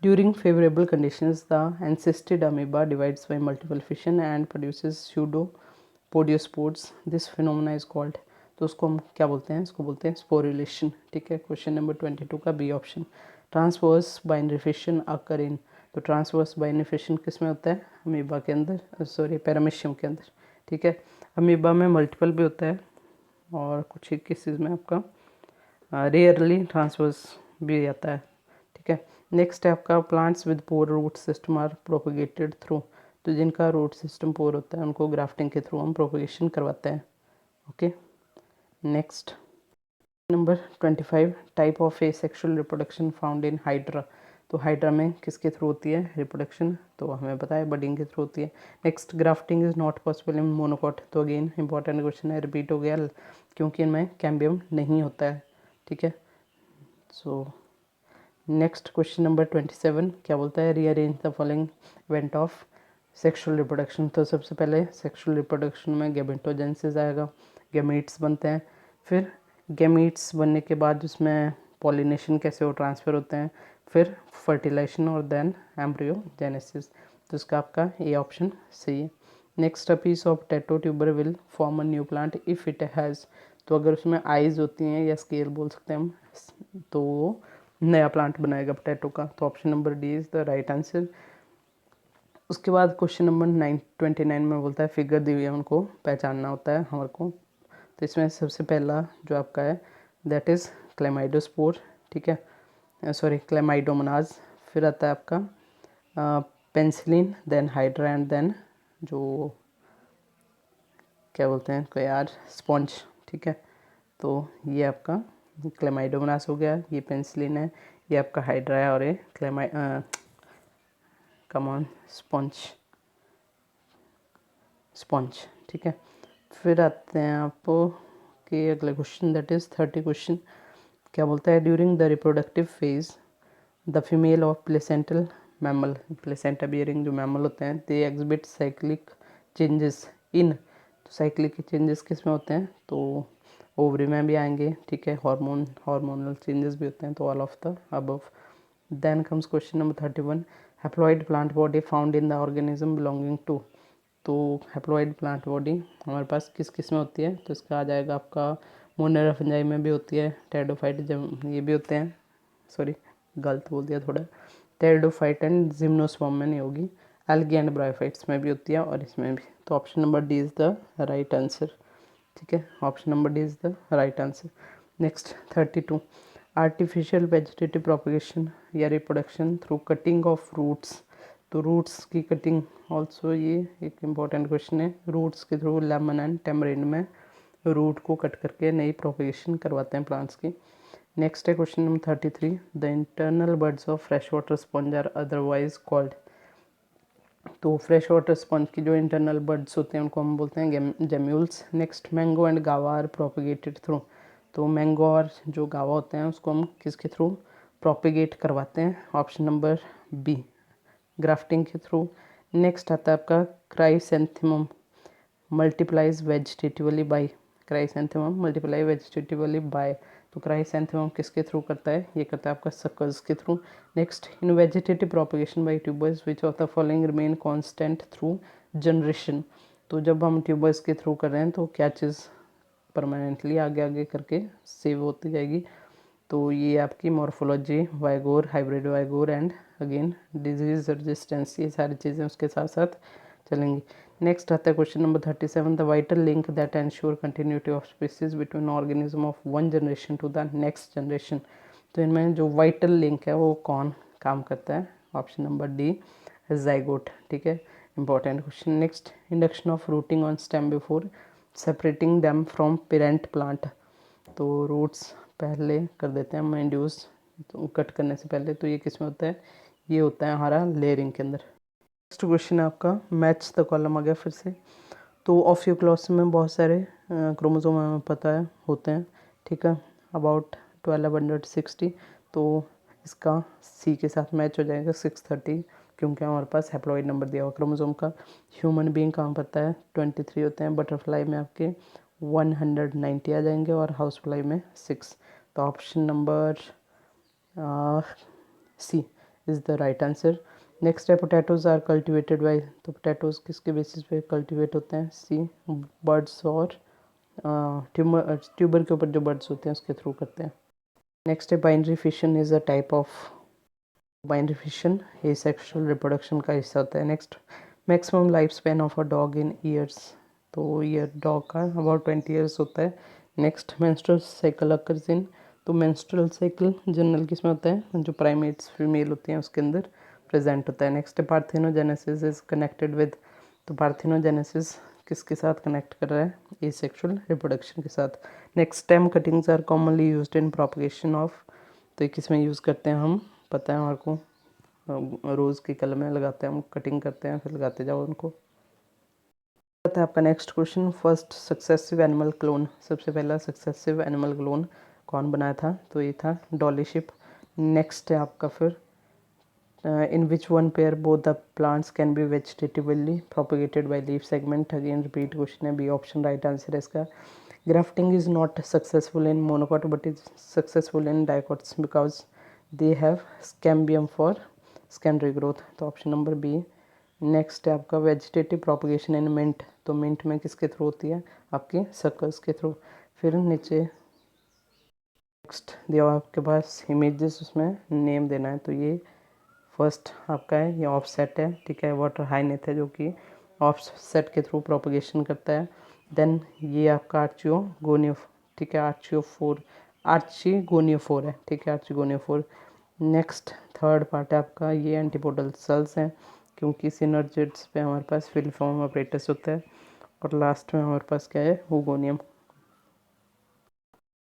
during favorable conditions the encysted amoeba divides by multiple fission and produces pseudopodiospores, this phenomena is called, तो उसको हम क्या बोलते हैं, इसको बोलते हैं स्पोरुलेशन, ठीक है। क्वेश्चन नंबर 22 का B option. Transverse binary fission occur in, तो ट्रांसवर्स बाइनरी फिशन किस में होता है, अमीबा के अंदर, सॉरी पैरामीशियम के अंदर, ठीक है। अमीबा में मल्टीपल भी होता है और कुछ ही केसेस में आपका रेयरली ट्रांसवर्स भी आता है, ठीक है। नेक्स्ट है आपका plants with poor root system are propagated through, तो जिनका रूट सिस्टम पोर होता है उनको ग्राफ्टिंग के थ्रू हम प्रोपोगेशन करवाते हैं, okay. Next number 25, type of asexual reproduction found in hydra, तो हाइड्रा में किसके थ्रू होती है रिप्रोडक्शन, तो हमें पता है बडिंग के थ्रू होती है। Next, grafting is not possible in monocot, तो अगेन इंपॉर्टेंट क्वेश्चन है, रिपीट हो गया, क्योंकि इनमें कैम्बियम नहीं होता है, ठीक है। सो नेक्स्ट क्वेश्चन नंबर 27 क्या बोलता है, rearrange the following event of sexual reproduction. तो सबसे पहले सेक्सुअल रिप्रोडक्शन में गैमेटोजेनेसिस आएगा, गैमीट्स बनते हैं, फिर गैमीट्स बनने के बाद उसमें पॉलिनेशन कैसे हो, ट्रांसफ़र होते हैं, फिर फर्टिलाइजेशन और देन एम्ब्रियोजेनेसिस। तो इसका आपका ए ऑप्शन सही है। Next, a piece of potato tuber will form a new plant if it has, तो अगर उसमें आइज़ होती हैं या स्केल बोल सकते हैं हम, तो वो नया प्लांट बनाएगा पोटैटो का। तो option number D is the right answer. उसके बाद क्वेश्चन नंबर 29 में बोलता है फिगर दी हुई है, उनको पहचानना होता है हमारे को। तो इसमें सबसे पहला जो आपका है दैट इज़ क्लेमाइडोस्पोर, ठीक है, सॉरी क्लेमाइडोमोनाज। फिर आता है आपका penicillin, then hydra and then जो क्या बोलते हैं कोई यार स्पॉन्ज, ठीक है। तो ये आपका क्लेमाइडोमोनास हो गया, ये पेंसिलिन है, ये आपका हाइड्रा है, और ये कमॉन स्पॉन्ज, ठीक है। फिर आते हैं आपको कि अगले क्वेश्चन दैट इज़ 30 क्वेश्चन क्या बोलता है, during the reproductive phase the female of placental mammal, placenta bearing जो मैमल होते हैं, they exhibit cyclic changes in, तो साइक्लिक चेंजेस किस में होते हैं, तो ओवरी में भी आएंगे, ठीक है, हार्मोनल चेंजेस भी होते हैं, तो all of the above. Then comes question number 31, haploid plant body found in the organism belonging to, तो हैप्लॉइड प्लांट बॉडी हमारे पास किस किस में होती है, तो इसका आ जाएगा आपका मोनेरा फंजाई में भी होती है, टेरिडोफाइट ये भी होते हैं, सॉरी गलत बोल दिया थोड़ा, टेरिडोफाइट एंड जिम्नोस्पर्म में नहीं होगी, एल्गी एंड ब्रायोफाइट्स में भी होती है और इसमें भी। तो option number D is the right answer, ठीक है, option number D is the right answer. Next 32, artificial vegetative propagation या reproduction through cutting of roots, तो रूट्स की कटिंग ऑल्सो ये एक इम्पॉर्टेंट क्वेश्चन है, रूट्स के थ्रू लेमन एंड टेमरिंड में रूट को कट करके नई प्रोपगेशन करवाते हैं प्लांट्स की। नेक्स्ट है question number 33, the internal buds of fresh water sponge are otherwise called, तो फ्रेश वाटर स्पंज की जो इंटरनल बर्ड्स होते हैं उनको हम बोलते हैं जेम्यूल्स। नेक्स्ट, मैंगो एंड गावा आर प्रोपिगेटेड थ्रू, तो मैंगो और जो गावा होते हैं उसको हम किसके थ्रू प्रोपिगेट करवाते हैं, ऑप्शन नंबर बी, ग्राफ्टिंग के थ्रू। नेक्स्ट आता है आपका chrysanthemum multiplies vegetatively by, chrysanthemum multiply vegetatively by, तो क्राइसेंथेमम किसके थ्रू करता है, ये करता है आपका सकर्स के through. Next, in vegetative propagation by tubers which of the following remain constant through generation, तो जब हम ट्यूबर्स के थ्रू कर रहे हैं तो क्या चीज़ परमानेंटली आगे आगे करके सेव होती जाएगी, तो ये आपकी morphology, vigour, hybrid vigour and again disease resistance, ये सारी चीज़ें उसके साथ साथ चलेंगी। नेक्स्ट आता है question number 37, the vital link that ensure continuity of species between organism of one generation to the next generation, तो इनमें जो वाइटल लिंक है वो कौन काम करता है, ऑप्शन नंबर डी जाइगोट, ठीक है, important question. Next, induction of routing on stem before separating them from parent plant, तो रूट्स पहले कर देते हैं हम इंड्यूस, तो कट करने से पहले, तो ये किस में होता है, ये होता है हमारा लेयरिंग के अंदर। नेक्स्ट क्वेश्चन है आपका मैच द कॉलम आ गया फिर से, तो ऑफियोक्लॉस में बहुत सारे क्रोमोसोम हमें पता है होते हैं, ठीक है, अबाउट 1260, तो इसका सी के साथ मैच हो जाएगा 630, क्योंकि हमारे पास हैप्लॉइड नंबर दिया हुआ क्रोमोसोम का। ह्यूमन बीइंग का पता है 23 होते हैं, बटरफ्लाई में आपके 190 आ जाएंगे और हाउस फ्लाई में 6, तो option number C is the right answer. Next है पोटैटोज़ आर कल्टिवेटेड बाय, तो पोटैटोज़ किसके बेसिस पे कल्टिवेट होते हैं, सी बर्ड्स और ट्यूबर के ऊपर जो बर्ड्स होते हैं उसके थ्रू करते हैं। नेक्स्ट है binary fission is a type of, binary fission asexual reproduction का हिस्सा होता है। Next, maximum life span of a dog in years, तो ईयर डॉग का अबाउट 20 ईयर्स होता है। Next, menstrual cycle occurs in, तो मेंस्ट्रुअल साइकिल जनरल किस में होता है, जो प्राइमेट्स फीमेल होती हैं उसके अंदर प्रेजेंट होता है। Next, parthenogenesis is connected with, तो पार्थेनोजेनेसिस किसके साथ कनेक्ट कर रहा है, एसेक्सुअल रिप्रोडक्शन के साथ। Next, stem cuttings are commonly used in propagation of, तो ये किस में यूज़ करते हैं हम, पता है हमारे को, रोज़ की कलमें लगाते हैं हम, कटिंग करते हैं, फिर लगाते जाओ उनको। आता है आपका next question, first successive animal clone. सबसे पहला सक्सेसिव एनिमल क्लोन कौन बनाया था? तो ये था डॉली शिप। नेक्स्ट है आपका फिर in which one pair both the plants can be vegetatively propagated by leaf segment. Again repeat question है, B option right answer है इसका। grafting is not successful in monocot but is successful in dicots because they have scambium for secondary growth, तो option number B. Next है आपका vegetative propagation इन mint, तो mint में किसके through होती है? आपकी सर्कल्स के थ्रू। फिर नीचे नेक्स्ट दिया हुआ आपके पास इमेजेस, उसमें नेम देना है। तो ये फर्स्ट आपका है, ये ऑफसेट है, ठीक है, वाटर हाईनेथ है जो कि ऑफसेट के थ्रू प्रोपगेशन करता है। देन ये आपका आर्चियोगोनियो, ठीक है, आर्चिगोनियोफोर है, ठीक है, आर्चिगोनियोफोर। नेक्स्ट थर्ड पार्ट है आपका, ये एंटीपोडल सेल्स हैं क्योंकि सिनर्जिड्स पे हमारे पास फिलिफॉर्म अपरेटस होता है। और लास्ट में हमारे पास क्या है? हुगोनियम।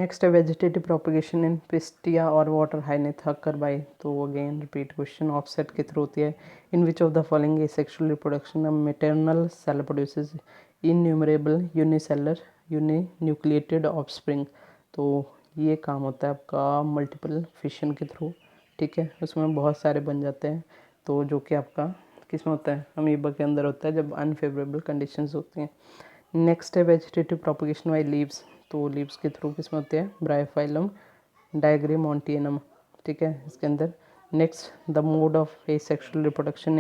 नेक्स्ट है वेजिटेटिव प्रोपगेशन इन पिस्टिया और वाटर हाईनेथ अकर बाय, तो अगेन रिपीट क्वेश्चन, ऑफसेट के थ्रू होती है। In which of the following asexual reproduction maternal cell produces innumerable unicellular uninucleated offspring, तो ये काम होता है आपका मल्टीपल फिशन के थ्रू, ठीक है, उसमें बहुत सारे बन जाते हैं। तो जो कि आपका किस में होता है? अमीबा के अंदर होता है जब अनफेवरेबल कंडीशंस होती हैं। नेक्स्ट है वेजिटेटिव प्रोपगेशन बाय लीव्स, तो लीव्स के थ्रू किस में होते हैं? ब्रायोफाइलम डायग्रामोंटियनम, ठीक है, इसके अंदर। Next the mode of asexual reproduction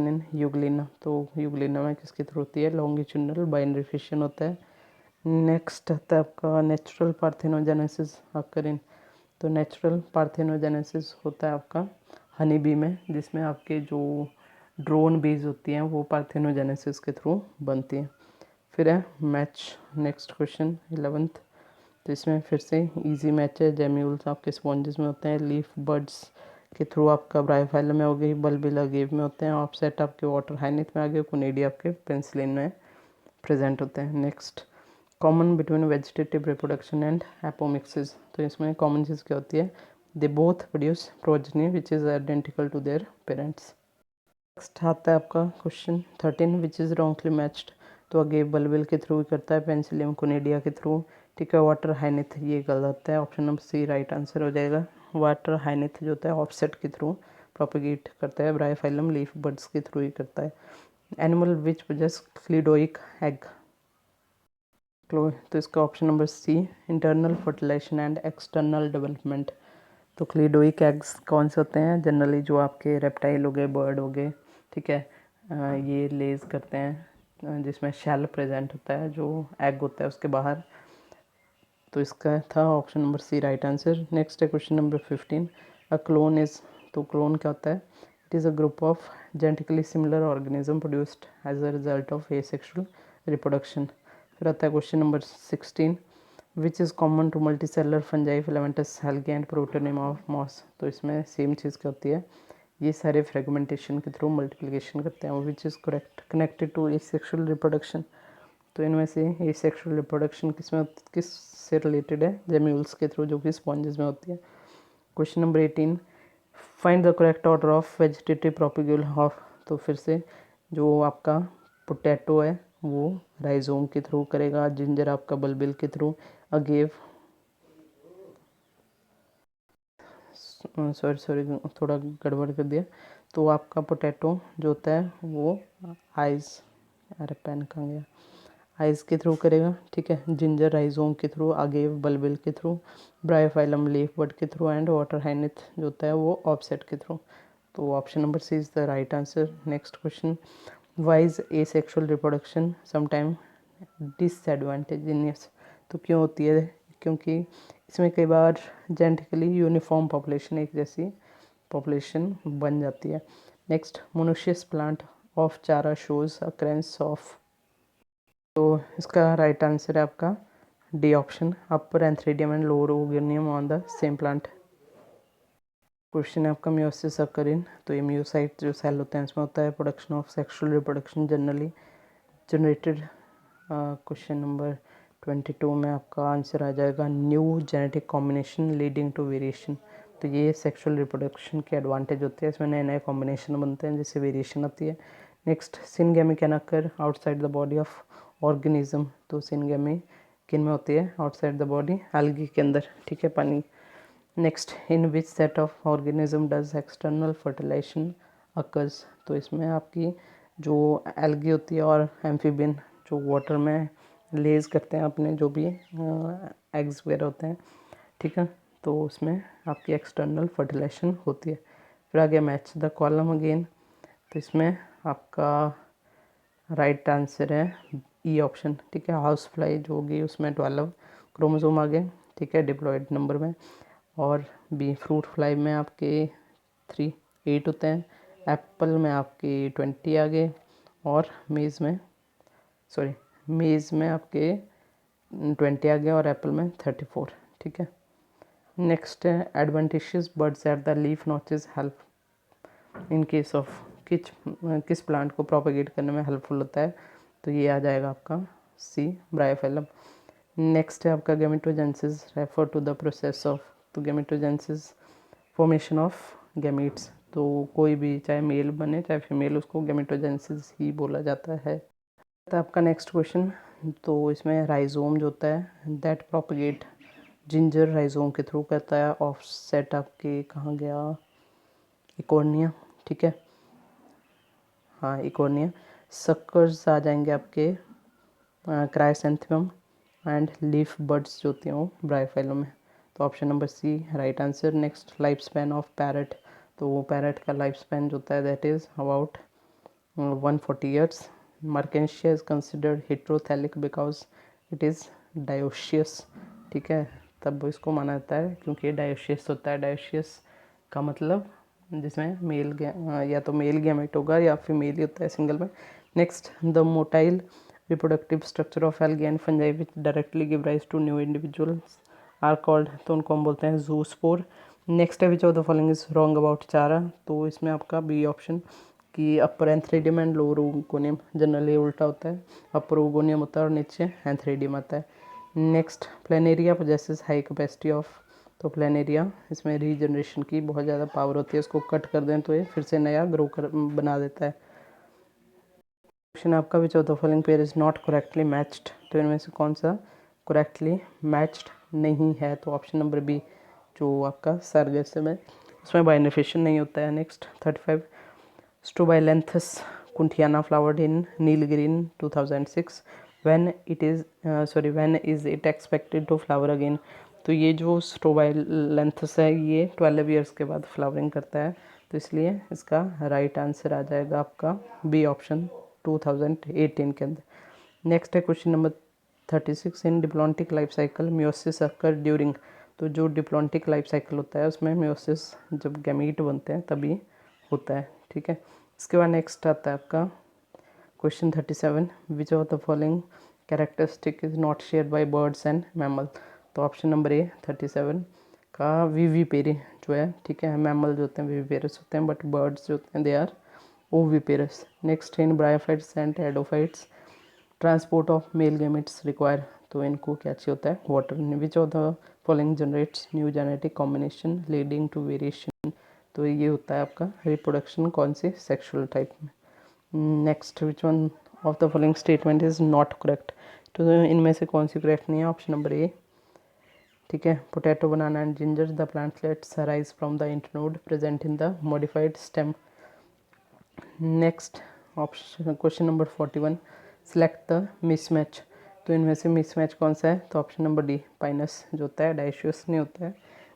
in Euglena, तो यूग्लिना में किसके थ्रू होती है? लॉन्गिट्यूडनल बाइनरी फिशन होता है। नेक्स्ट आता है आपका नेचुरल पार्थेनोजेनेसिस अकर, तो नेचुरल पार्थेनोजेनेसिस होता है आपका हनी बी में, जिसमें आपके जो ड्रोन बीज होती हैं वो पार्थेनोजेनेसिस के थ्रू बनती हैं। फिर है मैच, नेक्स्ट क्वेश्चन 11th, तो इसमें फिर से इजी मैच है। जेम्यूल्स आपके स्पॉन्जेस में होते हैं, लीफ बर्ड्स के थ्रू आपका ब्रायोफाइलम में हो गई, बल्बिला गेव में होते हैं, ऑफसेट आपके वाटर हाइनेथ में आ गए, कुनेडी आपके पेंसिलिन में प्रेजेंट होते हैं। Next common between vegetative reproduction and apomixis, तो इसमें कॉमन चीज़ क्या होती है? They both produce progeny which is identical to their parents. Next आता है आपका question 13, which is wrongly matched, तो आगे बल्बिल के थ्रू करता है, पेंसिलियम कोनेडिया के थ्रू, ठीक है, वाटर हाइनेथ ये गलत है, option number C right answer हो जाएगा। वाटर हाइनेथ जो होता है ऑफसेट के थ्रू प्रोपगेट करता है, ब्रायोफाइलम लीफ बर्ड्स के थ्रू ही करता है। Animal which possess cleidoic egg, तो इसका option number C internal fertilization and external development. तो क्लिडोइक एग्स कौन से होते हैं? जनरली जो आपके रेप्टाइल हो गए, बर्ड हो गए, ठीक है, ये लेज करते हैं जिसमें शेल प्रेजेंट होता है, जो एग होता है उसके बाहर। तो इसका था option number C right answer. Next है question number 15, a clone is, तो क्लोन क्या होता है? It is a group of genetically similar organism produced as a result of asexual reproduction. फिर आता है question number 16, which is common to multicellular fungi filamentous algae and protonema of moss, तो इसमें same चीज़ क्या होती है? ये सारे फ्रेगमेंटेशन के थ्रू मल्टीप्लिकेशन करते हैं। Which is correct connected to asexual reproduction, तो इनमें से एसेक्सुअल रिप्रोडक्शन किस से रिलेटेड है? जेम्यूल्स के थ्रू, जो कि स्पॉन्जेस में होती है। Question number 18, find the correct order of vegetative propagule of, तो फिर से जो आपका पोटैटो है वो राइजोम के थ्रू करेगा, जिंजर आपका बल्बिल के थ्रू, अगेव सॉरी थोड़ा गड़बड़ कर दिया, तो आपका पोटैटो जो होता है वो आइज़, अरे पेन कहाँ गया, आइज़ के थ्रू करेगा, ठीक है, जिंजर राइजोम के थ्रू, अगेव बल्बिल के थ्रू, ब्रायोफाइलम लीफ बड के थ्रू एंड वाटर हाइनेथ जो होता है वो ऑफसेट के थ्रू, तो option number C is the right answer. Next question, why is asexual reproduction sometime disadvantageous, तो क्यों होती है? क्योंकि इसमें कई बार जेनेटिकली यूनिफॉर्म पॉपुलेशन, एक जैसी पॉपुलेशन बन जाती है। Next, monoecious plant of chara shows occurrence of, तो इसका राइट आंसर है आपका D option, upper antheridium and lower oogonium on the same plant. Question है आपका म्योसिस अकर इन, तो ये म्योसाइट जो सेल होते हैं इसमें होता है production of sexual reproduction generally generated. Question number 22 में आपका आंसर आ जाएगा new genetic combination leading to variation. तो ये सेक्सुअल रिप्रोडक्शन के एडवांटेज होते हैं, इसमें नए नए कॉम्बिनेशन बनते हैं जिससे वेरिएशन आती है। Next, syngamy can occur outside the body of organism. तो सिनगेमी किन में होती है? आउटसाइड द बॉडी, एल्गी के अंदर, ठीक है, पानी। Next, in which set of organism does external fertilization occurs. तो इसमें आपकी जो एल्गी होती है और एम्फीबियन जो वाटर में लेज करते हैं अपने जो भी एग्स वगैरह होते हैं, ठीक है, तो उसमें आपकी एक्सटर्नल फर्टिलाइजेशन होती है। फिर आगे मैच द कॉलम अगेन। तो इसमें आपका राइट आंसर है ई ऑप्शन, ठीक है। हाउस फ्लाई जो होगी उसमें 12 क्रोमोसोम आ गए, ठीक है, डिप्लॉयड नंबर में। और बी फ्रूट फ्लाई में आपके 8 होते हैं। एप्पल में आपके 20 आ गए। और मेज़ में आपके 20 आ गए और एप्पल में 34, ठीक है। नेक्स्ट है adventitious birds at the leaf notches help in case of किस प्लांट को प्रोपेगेट करने में हेल्पफुल होता है। तो ये आ जाएगा आपका सी, ब्रायोफाइलम। नेक्स्ट है आपका gametogenesis refer to the process of. तो गैमेटोजेनेसिस फॉर्मेशन ऑफ गैमीट्स। तो कोई भी चाहे मेल बने चाहे फीमेल, उसको गैमेटोजेनेसिस ही बोला जाता है। तो आपका नेक्स्ट क्वेश्चन, तो इसमें राइजोम जो होता है दैट प्रोपगेट, जिंजर राइजोम के थ्रू करता है। ऑफसेट आपके कहाँ गया? इकोर्निया, ठीक है, हाँ इकोर्निया। सक्कर्स आ जाएंगे आपके क्राइसेंथेमम एंड लीफ बर्ड्स जो होती हैं वो ब्रायोफाइलम में। तो option number C right answer. Next, life span of parrot. तो वो पैरट का लाइफ स्पैन जो होता है that is about 140 years. Marchantia is considered heterothallic because it is dioecious, ठीक है, तब इसको माना जाता है क्योंकि ये डायोशियस होता है। डायोशियस का मतलब जिसमें या तो मेल गैमेट होगा या फीमेल ही होता है सिंगल में। Next, the motile reproductive structure of algae and fungi which directly give rise to new individuals are called. तो उनको हम बोलते हैं जूस्पोर। नेक्स्ट है which of the following is wrong about chara. तो इसमें आपका बी ऑप्शन कि upper antheridium and lower oogonium, generally उल्टा होता है, अपर ओगोनियम होता है और नीचे एंथ्रेडियम आता है। Next, planaria possesses high capacity of. तो प्लेनेरिया इसमें रीजनरेशन की बहुत ज़्यादा पावर होती है, इसको कट कर दें तो ये फिर से नया बना देता है। क्वेश्चन आपका विच of the following pair is not correctly matched. तो इनमें से कौन सा करेक्टली मैच्ड नहीं है? तो ऑप्शन नंबर बी जो आपका सर्गेसम है उसमें बाइनिफिशन नहीं होता है। Next 35, Strobilanthes kunthiana flowered in Nilgiri 2006 when is it expected to flower again. तो ये जो स्ट्रोबाइलेंथस है ये 12 ईयर्स के बाद फ्लावरिंग करता है, तो इसलिए इसका राइट आंसर आ जाएगा आपका बी ऑप्शन 2018 के अंदर। नेक्स्ट है question number 36, in diplontic life cycle meiosis occur during. तो जो डिप्लॉन्टिक लाइफ साइकिल होता है उसमें मियोसिस जब गैमीट बनते हैं तभी होता है, ठीक है। इसके बाद नेक्स्ट आता है आपका question 37, which of the following characteristic is not share bye birds and mammal. तो ऑप्शन नंबर ए 37 का विविपेरी जो है, ठीक है, मैमल जो होते हैं विविपेरस होते हैं बट बर्ड्स जो होते हैं they are oviparous. Next, in bryophytes and pteridophytes transport of male gametes require. तो इनको क्या चाहिए होता है? Water. Which of the following generates new genetic combination leading to variation. तो ये होता है आपका रिप्रोडक्शन कौन से सेक्सुअल टाइप में। Next, which one of the following statement is not correct. तो इनमें से कौन सी करेक्ट नहीं है? ऑप्शन नंबर ए, ठीक है, potato banana and ginger the plantlets arise from the internode present in the modified stem. Next option question number 41, select the mismatch. तो इनमें से मिसमैच कौन सा है? तो ऑप्शन नंबर डी पाइनस जो होता है डाइशियस नहीं होता है,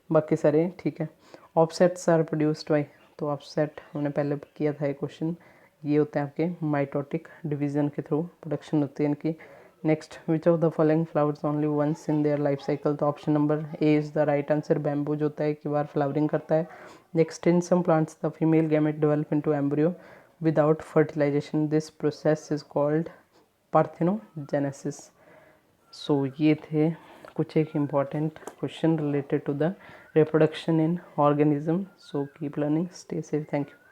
बाकी सारे ठीक है। Offsets are produced by. तो ऑफसेट हमने पहले किया था एक क्वेश्चन, ये होते हैं आपके माइटोटिक डिवीजन के थ्रू प्रोडक्शन होती है इनकी। Next, which of the following flowers only once in their life cycle. तो option number A is the right answer. Bamboo जो होता है एक बार फ्लावरिंग करता है। Next, in some plants the female gamete develop into embryo without fertilization. This process is called parthenogenesis. So ये थे कुछ एक important question related to the reproduction in organism. So keep learning, stay safe, thank you.